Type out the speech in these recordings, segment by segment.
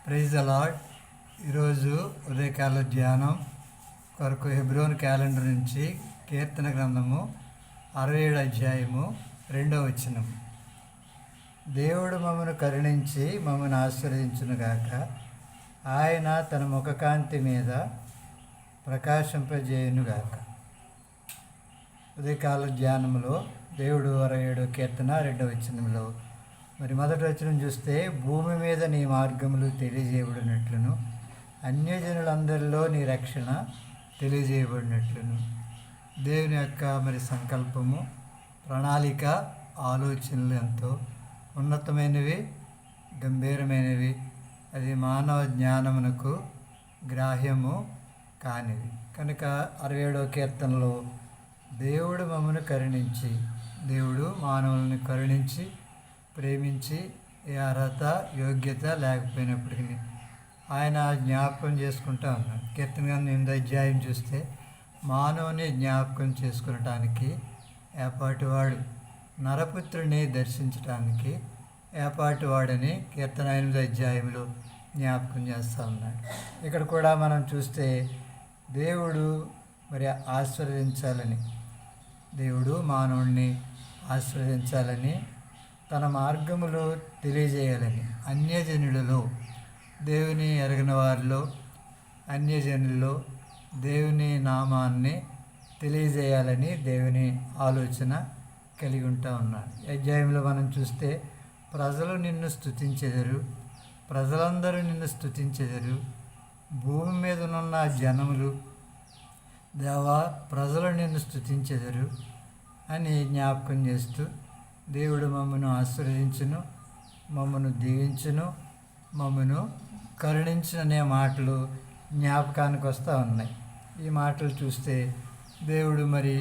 Praise the lord. ఈరోజు ఉదయకాల ధ్యానం కొరకు హెబ్రోన్ క్యాలెండర్ నుంచి కీర్తన గ్రంథము 67 అధ్యాయము 2వ వచనం. దేవుడు మమ్మను కరుణించి మమ్మను ఆశీర్వదించునుగాక. ఆయన తన ముఖకాంతి మీద ప్రకాశింపజేయునుగాక. ఉదయకాల ధ్యానంలో దేవుడు 67 కీర్తన 2వ వచనంలో మరి మొదటి వచనం చూస్తే, భూమి మీద నీ మార్గములు తెలియజేయబడినట్లును అన్యజనులందరిలో నీ రక్షణ తెలియజేయబడినట్లును. దేవుని యొక్క మరి సంకల్పము, ప్రణాళిక, ఆలోచనలు ఎంతో ఉన్నతమైనవి, గంభీరమైనవి. అది మానవ జ్ఞానమునకు గ్రాహ్యము కానివి. కనుక 67వ కీర్తనలో దేవుడు మమ్మను కరుణించి, దేవుడు మానవులను కరుణించి ప్రేమించి ఏ అర్హత యోగ్యత లేకపోయినప్పటికీ ఆయన జ్ఞాపకం చేసుకుంటూ ఉన్నాడు. కీర్తన గ్రంథం 8వ అధ్యాయం చూస్తే, మానవుని జ్ఞాపకం చేసుకునటానికి ఏపాటివాడు, నరపుత్రుని దర్శించటానికి ఏపాటివాడని కీర్తన 8వ అధ్యాయంలో జ్ఞాపకం చేస్తూ ఉన్నాడు. ఇక్కడ కూడా మనం చూస్తే దేవుడు మరి ఆశీర్వదించాలని, దేవుడు మానవుడిని ఆశీర్వదించాలని, తన మార్గములు తెలియజేయాలని, అన్యజనులలో, దేవుని ఎరగిన వారిలో, అన్యజనుల్లో దేవుని నామాన్ని తెలియజేయాలని దేవుని ఆలోచన కలిగి ఉంటా ఉన్నాడు. ఈ అధ్యాయంలో మనం చూస్తే, ప్రజలు నిన్ను స్తుతించెదరు, ప్రజలందరూ నిన్ను స్తుతించెదరు, భూమి మీద ఉన్న జనములు దేవా ప్రజలు నిన్ను స్తుతించెదరు అని జ్ఞాపకం చేస్తూ, దేవుడు మమ్మను ఆశీర్వదించును, మమ్మను దీవించును, మమ్మను కరుణించును అనే మాటలు జ్ఞాపకానికి వస్తూ ఉన్నాయి. ఈ మాటలు చూస్తే దేవుడు మరి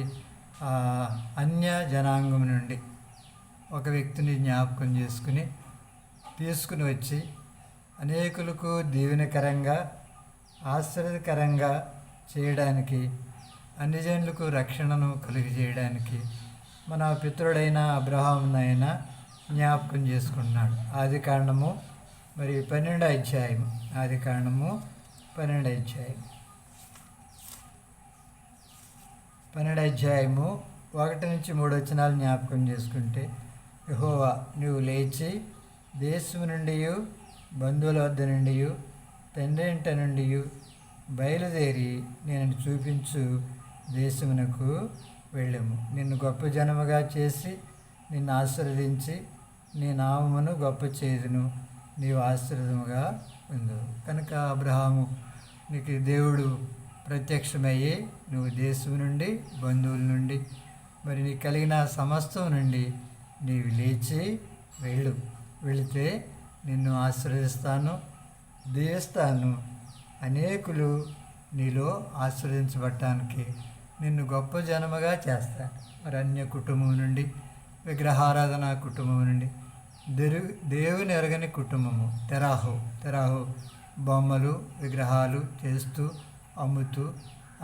అన్య జనాంగం నుండి ఒక వ్యక్తిని జ్ఞాపకం తీసుకుని వచ్చి అనేకులకు దీవెనకరంగా, ఆశ్చర్యకరంగా చేయడానికి, అన్ని జనులకు రక్షణను కలిగజేయడానికి మన పితరుడైన అబ్రహామునైనా జ్ఞాపకం చేసుకుంటున్నాడు. ఆది కాండము మరి 12వ అధ్యాయం, ఆది కాండము 12వ అధ్యాయం 12వ అధ్యాయము 1 నుంచి 3 వచనాలు జ్ఞాపకం చేసుకుంటే, యెహోవా నీవు లేచి దేశము నుండి, బంధువుల వద్ద నుండి, తండ్రి ఇంట నుండి బయలుదేరి నేను చూపించు దేశమునకు వెళ్ళము. నిన్ను గొప్ప జనముగా చేసి నిన్ను ఆశీర్వదించి నీ నామమును గొప్ప చేదును, నీవు ఆశీర్వదముగా ఉండు. కనుక అబ్రహాము నీకు దేవుడు ప్రత్యక్షమయ్యి, నువ్వు దేశం నుండి, బంధువుల నుండి, మరి నీకు కలిగిన సమస్తం నుండి నీవు లేచి వెళితే నిన్ను ఆశీర్వదిస్తాను, దీవిస్తాను, అనేకులు నీలో ఆశీర్వదించబడటానికి నిన్ను గొప్ప జనముగా చేస్తాను. మరి అన్య కుటుంబం నుండి, విగ్రహారాధన కుటుంబం నుండి, దేవుని ఎరగని కుటుంబము, తెరాహు బొమ్మలు విగ్రహాలు చేస్తూ అమ్ముతూ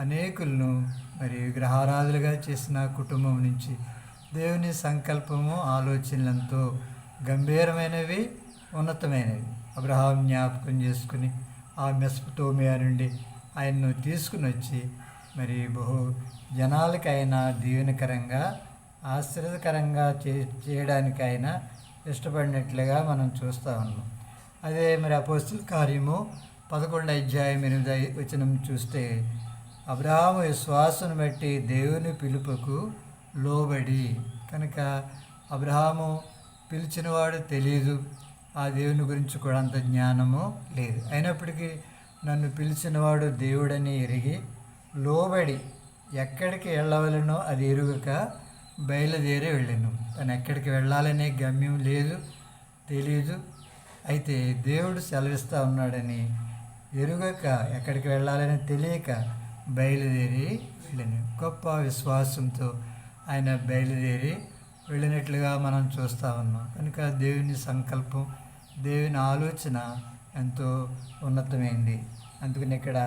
అనేకులను మరి విగ్రహారాధులుగా చేసిన కుటుంబం నుంచి దేవుని సంకల్పము, ఆలోచనలంతో గంభీరమైనవి, ఉన్నతమైనవి అబ్రహాం జ్ఞాపకం చేసుకుని ఆ మెసొపొతేమియా నుండి ఆయన్ను తీసుకుని వచ్చి మరి బహు జనాలకి ఆయన దీవెనకరంగా, ఆశ్చర్యకరంగా చేయడానికి ఆయన ఇష్టపడినట్లుగా మనం చూస్తూ ఉన్నాం. అదే మరి అపోస్తలుల కార్యము 11వ అధ్యాయం 8వ వచనం చూస్తే, అబ్రహాము విశ్వాసను బట్టి దేవుని పిలుపుకు లోబడి. కనుక అబ్రహాము పిలిచినవాడు తెలియదు, ఆ దేవుని గురించి కూడా అంత జ్ఞానము లేదు. అయినప్పటికీ నన్ను పిలిచినవాడు దేవుడని ఎరిగి లోబడి ఎక్కడికి వెళ్ళవలనో అది ఎరుగక బయలుదేరి వెళ్ళాను. తను ఎక్కడికి వెళ్ళాలనే గమ్యం లేదు, తెలియదు. అయితే దేవుడు సెలవిస్తూ ఉన్నాడని ఎరుగక, ఎక్కడికి వెళ్ళాలని తెలియక బయలుదేరి వెళ్ళాను. గొప్ప విశ్వాసంతో ఆయన బయలుదేరి వెళ్ళినట్లుగా మనం చూస్తూ ఉన్నాం. కనుక దేవుని సంకల్పం, దేవుని ఆలోచన ఎంతో ఉన్నతమైంది. అందుకని ఇక్కడ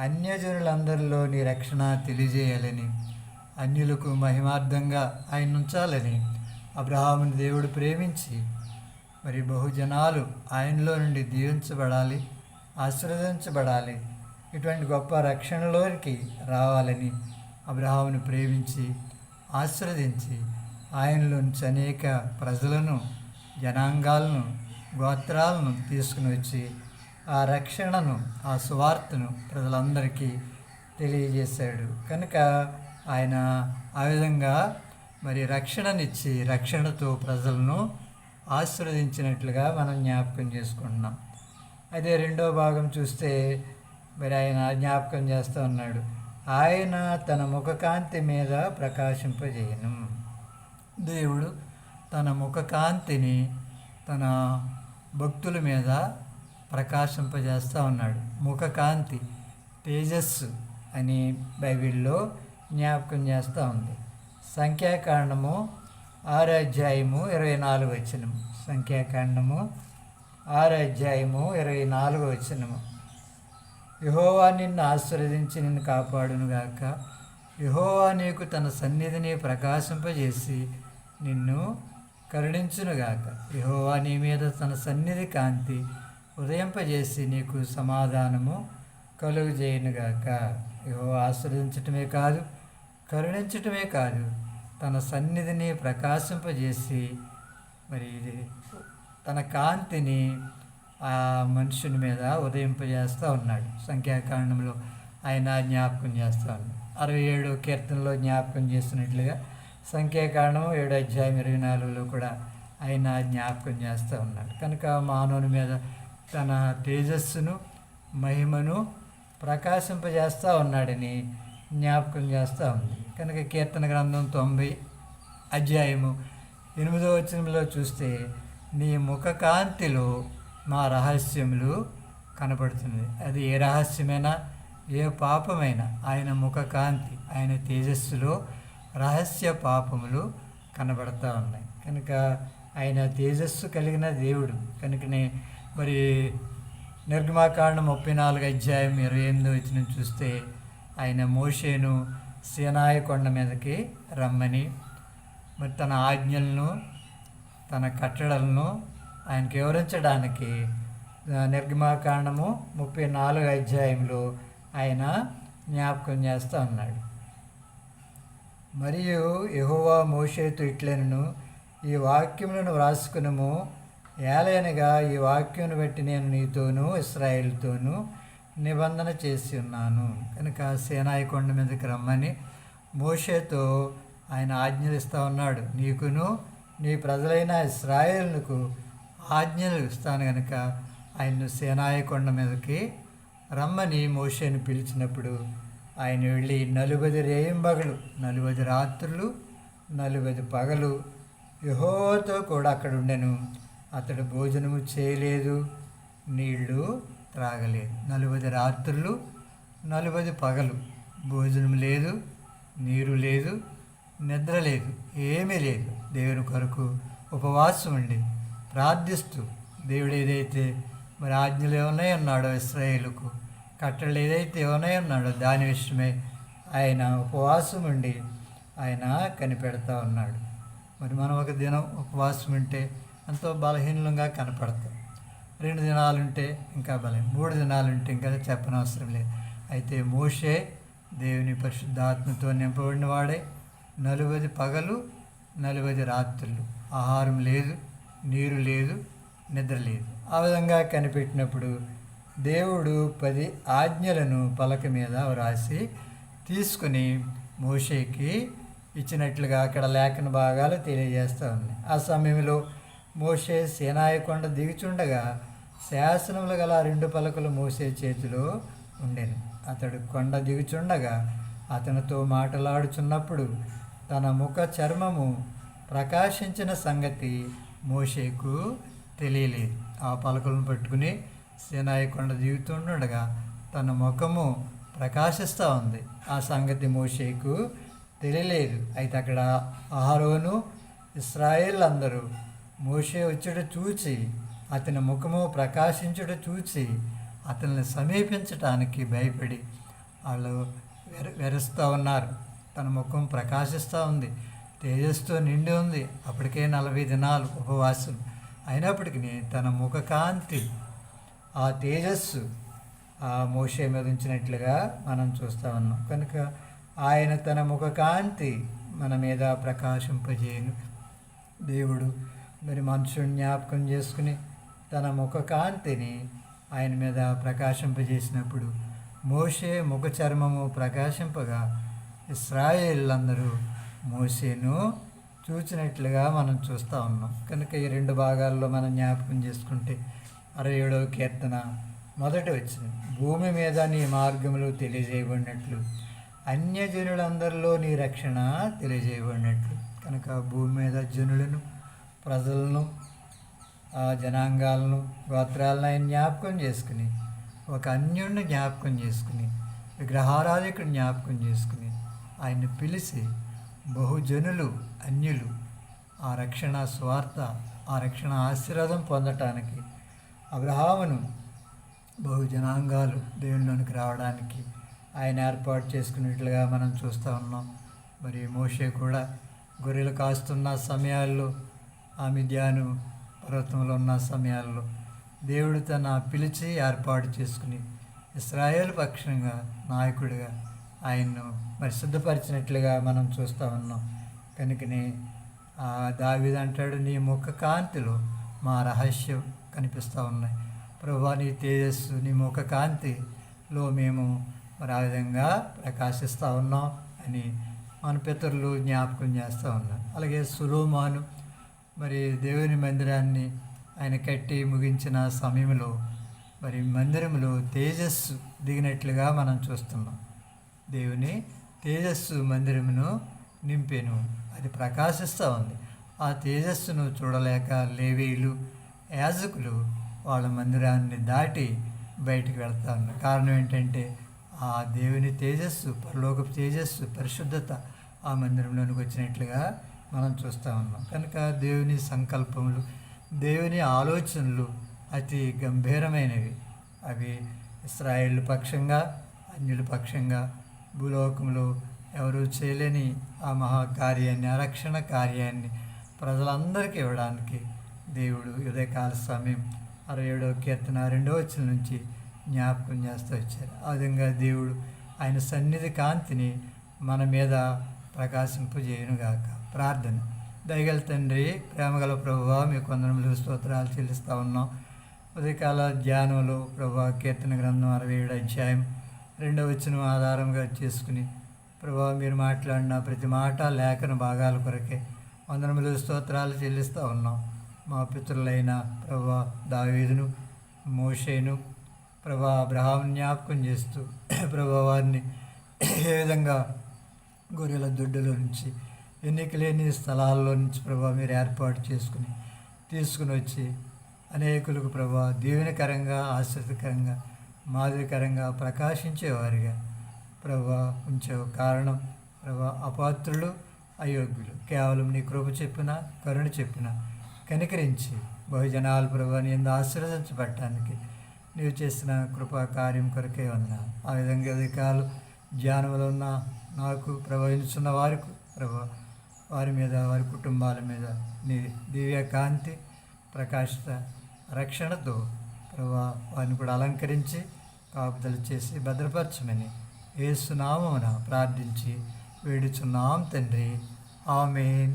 అన్యజనులందరిలో నీ రక్షణ తెలియజేయాలని, అన్యులకు మహిమార్థంగా ఆయన ఉంచాలని అబ్రహాముని దేవుడు ప్రేమించి మరి బహుజనాలు ఆయనలో నుండి దీవించబడాలి, ఆశీర్వదించబడాలి. ఇటువంటి గొప్ప రక్షణలోనికి రావాలని అబ్రహామును ప్రేమించి ఆశీర్వదించి ఆయనలో నుంచి అనేక ప్రజలను, జనాంగాలను, గోత్రాలను తీసుకుని వచ్చి ఆ రక్షణను, ఆ సువార్తను ప్రజలందరికీ తెలియజేశాడు. కనుక ఆయన ఆ విధంగా మరి రక్షణనిచ్చి రక్షణతో ప్రజలను ఆశీర్వదించినట్లుగా మనం జ్ఞాపకం చేసుకుంటున్నాం. అదే రెండో భాగం చూస్తే మరి ఆయన జ్ఞాపకం చేస్తూ ఉన్నాడు, ఆయన తన ముఖకాంతి మీద ప్రకాశింపజేయను. దేవుడు తన ముఖకాంతిని తన భక్తుల మీద ప్రకాశింపజేస్తూ ఉన్నాడు. ముఖకాంతి, తేజస్సు అని బైబిల్లో జ్ఞాపకం చేస్తూ ఉంది. సంఖ్యాకాండము 6:24. సంఖ్యాకాండము 6:24. యెహోవా నిన్ను ఆశీర్వదించి నిన్ను కాపాడునుగాక. యెహోవా నీకు తన సన్నిధిని ప్రకాశింపజేసి నిన్ను కరుణించునుగాక. యెహోవా నీ మీద తన సన్నిధి కాంతి ఉదయింపజేసి నీకు సమాధానము కలుగజేయునుగాక. యెహోవా ఆశీర్వదించటమే కాదు, కరుణించటమే కాదు, తన సన్నిధిని ప్రకాశింపజేసి మరి తన కాంతిని ఆ మనుషుని మీద ఉదయింపజేస్తూ ఉన్నాడు. సంఖ్యాకాండంలో ఆయన జ్ఞాపకం చేస్తూ ఉన్నాడు. 67వ కీర్తనలో జ్ఞాపకం చేస్తున్నట్లుగా సంఖ్యాకాండం 7:24 కూడా ఆయన జ్ఞాపకం చేస్తూ ఉన్నాడు. కనుక మానవుని మీద తన తేజస్సును, మహిమను ప్రకాశింపజేస్తూ ఉన్నాడని జ్ఞాపకం చేస్తూ ఉంది. కనుక కీర్తన గ్రంథం 90:8 చూస్తే నీ ముఖకాంతిలో మా రహస్యములు కనపడుతుంది. అది ఏ రహస్యమైనా, ఏ పాపమైనా ఆయన ముఖకాంతి, ఆయన తేజస్సులో రహస్య పాపములు కనబడతా ఉన్నాయి. కనుక ఆయన తేజస్సు కలిగిన దేవుడు. కనుకనే మరి నిర్గమాకాండం 34:28 చూస్తే ఆయన మోషేను సీనాయి కొండ మీదకి రమ్మని మరి తన ఆజ్ఞలను, తన కట్టడలను ఆయనకి వివరించడానికి నిర్గమాకాండము 34 ఆయన జ్ఞాపకం చేస్తూ ఉన్నాడు. మరియు యెహోవా మోషేతో ఇట్లనెను, ఈ వాక్యములను వ్రాసుకునుము, ఏలయనగా ఈ వాక్యమును బట్టి నేను నీతోనూ ఇశ్రాయేలుతోనూ నిబంధన చేసి ఉన్నాను. కనుక సీనాయి కొండ మీదకి రమ్మని మోషేతో ఆయన ఆజ్ఞలు ఇస్తూ ఉన్నాడు. నీకును నీ ప్రజలైన ఇశ్రాయేలుకు ఆజ్ఞలు ఇస్తాను కనుక ఆయన్ను సీనాయి కొండ మీదకి రమ్మని మోషేను పిలిచినప్పుడు ఆయన వెళ్ళి 40 రేయింబగలు, 40 రాత్రులు, 40 పగలు యెహోవాతో కూడా అక్కడ ఉండెను. అతడు భోజనము చేయలేదు, నీళ్లు త్రాగలేదు. 40 రాత్రులు, 40 పగలు భోజనం లేదు, నీరు లేదు, నిద్ర లేదు, ఏమీ లేదు. దేవుని కొరకు ఉపవాసం ఉండి ప్రార్థిస్తూ దేవుడు ఏదైతే మరి ఆజ్ఞలు ఏమన్నాయి అన్నాడో ఇశ్రాయేలుకు, కట్టడలు ఏదైతే ఏమన్నాయి అన్నాడో దాని విషయమే ఆయన ఉపవాసం ఉండి ఆయన కనిపెడతా ఉన్నాడు. మరి మనం ఒక దినం ఉపవాసం ఉంటే ఎంతో బలహీనంగా కనపడతాం. 2 దినాలు ఉంటే ఇంకా బలం, 3 దినాలు ఉంటే ఇంకా చెప్పనవసరం లేదు. అయితే మోషే దేవుని పరిశుద్ధాత్మతో నింపబడిన వాడే 40 పగలు, 40 రాత్రులు ఆహారం లేదు, నీరు లేదు, నిద్ర లేదు. ఆ విధంగా కనిపెట్టినప్పుడు దేవుడు 10 ఆజ్ఞలను పలక మీద వ్రాసి తీసుకుని మోషేకి ఇచ్చినట్లుగా అక్కడ లేఖన భాగాలు తెలియజేస్తూ ఉన్నాయి. ఆ సమయంలో మోషే సీనాయి కొండ దిగుచుండగా శాసనములు గల 2 పలకలు మోషే చేతిలో ఉండెను. అతడు కొండ దిగుచుండగా అతనితో మాట్లాడుచున్నప్పుడు తన ముఖ చర్మము ప్రకాశించిన సంగతి మోషేకు తెలియలేదు. ఆ పలకలను పట్టుకుని సీనాయి కొండ దిగుతుండగా తన ముఖము ప్రకాశిస్తూ ఉంది. ఆ సంగతి మోషేకు తెలియలేదు. అయితే అక్కడ అహరోను, ఇశ్రాయేల్ అందరూ మోషే వచ్చుట చూచి, అతని ముఖము ప్రకాశించుట చూచి అతన్ని సమీపించటానికి భయపడి వాళ్ళు వెరుస్తూ ఉన్నారు. తన ముఖం ప్రకాశిస్తూ ఉంది, తేజస్తో నిండి ఉంది. అప్పటికే 40 దినాలు ఉపవాసం. అయినప్పటికీ తన ముఖకాంతి, ఆ తేజస్సు ఆ మోషే మీద ఉంచినట్లుగా మనం చూస్తూ ఉన్నాం. కనుక ఆయన తన ముఖకాంతి మన మీద ప్రకాశింపజేయను. దేవుడు మరి మనుషుని జ్ఞాపకం చేసుకుని తన ముఖకాంతిని ఆయన మీద ప్రకాశింపజేసినప్పుడు మోషే ముఖ చర్మము ప్రకాశింపగా ఇశ్రాయేళ్ళందరూ మోషేను చూచినట్లుగా మనం చూస్తూ ఉన్నాం. కనుక ఈ రెండు భాగాల్లో మనం జ్ఞాపకం చేసుకుంటే 67వ కీర్తన మొదటి వచ్చింది, భూమి మీద నీ మార్గములు తెలియజేయబడినట్లు అన్యజనులందరిలో నీ రక్షణ తెలియజేయబడినట్లు. కనుక భూమి మీద జనులను, ప్రజలను, జనాంగాలను, గోత్రాలను ఆయన జ్ఞాపకం చేసుకుని, ఒక అన్యుడిని జ్ఞాపకం చేసుకుని, విగ్రహారాధికుడిని జ్ఞాపకం చేసుకుని ఆయన్ని పిలిచి బహుజనులు, అన్యులు ఆ రక్షణ స్వార్థ, ఆ రక్షణ ఆశీర్వాదం పొందటానికి అబ్రహామును బహుజనాంగాలు దేవునిలోనికి రావడానికి ఆయన ఏర్పాటు చేసుకున్నట్లుగా మనం చూస్తూ ఉన్నాం. మరి మోషే కూడా గొర్రెలు కాస్తున్న సమయాల్లో, ఆ మిద్యాను పర్వతంలో ఉన్న సమయాల్లో దేవుడు తన పిలిచి ఏర్పాటు చేసుకుని ఇశ్రాయేలు పక్షంగా నాయకుడిగా ఆయన్ను మరి సిద్ధపరిచినట్లుగా మనం చూస్తూ ఉన్నాం. కనుకనే దావీదు అంటాడు, నీ ముఖ కాంతిలో మా రహస్యం కనిపిస్తూ ఉన్నాయి. ప్రభువా, నీ తేజస్సు, నీ ముఖ కాంతిలో మేము మరి ఆ విధంగా ప్రకాశిస్తూ ఉన్నాం అని మన పితరులు జ్ఞాపకం చేస్తూ ఉన్నారు. అలాగే సొలొమోను మరి దేవుని మందిరాన్ని ఆయన కట్టి ముగించిన సమయంలో మరి మందిరంలో తేజస్సు దిగినట్లుగా మనం చూస్తున్నాం. దేవుని తేజస్సు మందిరమును నింపెను, అది ప్రకాశిస్తూ ఉంది. ఆ తేజస్సును చూడలేక లేవీయులు, యాజకులు వాళ్ళ మందిరాన్ని దాటి బయటికి వెళ్తా ఉన్నారు. కారణం ఏంటంటే ఆ దేవుని తేజస్సు, పరలోకపు తేజస్సు, పరిశుద్ధత ఆ మందిరంలోనికి వచ్చినట్లుగా మనం చూస్తూ ఉన్నాం. కనుక దేవుని సంకల్పములు, దేవుని ఆలోచనలు అతి గంభీరమైనవి. అవి ఇశ్రాయేలు పక్షంగా, అన్యుల పక్షంగా భూలోకంలో ఎవరు చేయలేని ఆ మహాకార్యాన్ని, ఆ రక్షణ కార్యాన్ని ప్రజలందరికీ ఇవ్వడానికి దేవుడు ఉదయకాల సమయం 67వ కీర్తన 2వ వచనం నుంచి జ్ఞాపకం చేస్తూ వచ్చారు. ఆ విధంగా దేవుడు ఆయన సన్నిధి కాంతిని మన మీద ప్రకాశింపజేయునుగాక. ప్రార్థన. దయగల తండ్రి, ప్రేమగల ప్రభువా, మీకు వందనములు, స్తోత్రాలు చెల్లిస్తూ ఉన్నాం. ఉదయకాల ధ్యానంలో ప్రభువా కీర్తన గ్రంథం 67వ అధ్యాయం 2వ వచనం ఆధారంగా చేసుకుని ప్రభువా మీరు మాట్లాడిన ప్రతి మాట లేఖన భాగాల కొరకే వందనములు, స్తోత్రాలు చెల్లిస్తూ ఉన్నాం. మా పితరులైన ప్రభువా దావీదును, మోషేను, ప్రభువా అబ్రహామును జ్ఞాపకం చేస్తూ ప్రభువా వారిని ఏ విధంగా గొర్రెల దొడ్డులో నుంచి, ఎన్నిక లేని స్థలాల్లో నుంచి ప్రభువా మీరు ఏర్పాటు చేసుకుని తీసుకుని వచ్చి అనేకులకు ప్రభువా దీవెనకరంగా, ఆశ్చర్యకరంగా, మాదిరికరంగా ప్రకాశించేవారిగా ప్రభువా ఉంచే కారణం ప్రభువా అపాత్రులు, అయోగ్యులు కేవలం నీ కృప చెప్పిన, కరుణ చెప్పిన కనికరించి బహుజనాలు ప్రభువా నీ యందు ఆశీర్వదించబడటానికి నీవు చేసిన కృపా కార్యం కొరకే ఉన్నా. ఆ విధంగా అధికారులు ధ్యానంలో ఉన్న నాకు ప్రభావించున్న వారికి ప్రభా వారి మీద, వారి కుటుంబాల మీద నీ దివ్య కాంతి, ప్రకాశిత రక్షణతో ప్రభా వారిని కూడా అలంకరించి కాపుదల చేసి భద్రపరచమని యేసు నామమున ప్రార్థించి వేడుచున్నాం తండ్రి. ఆమేన్.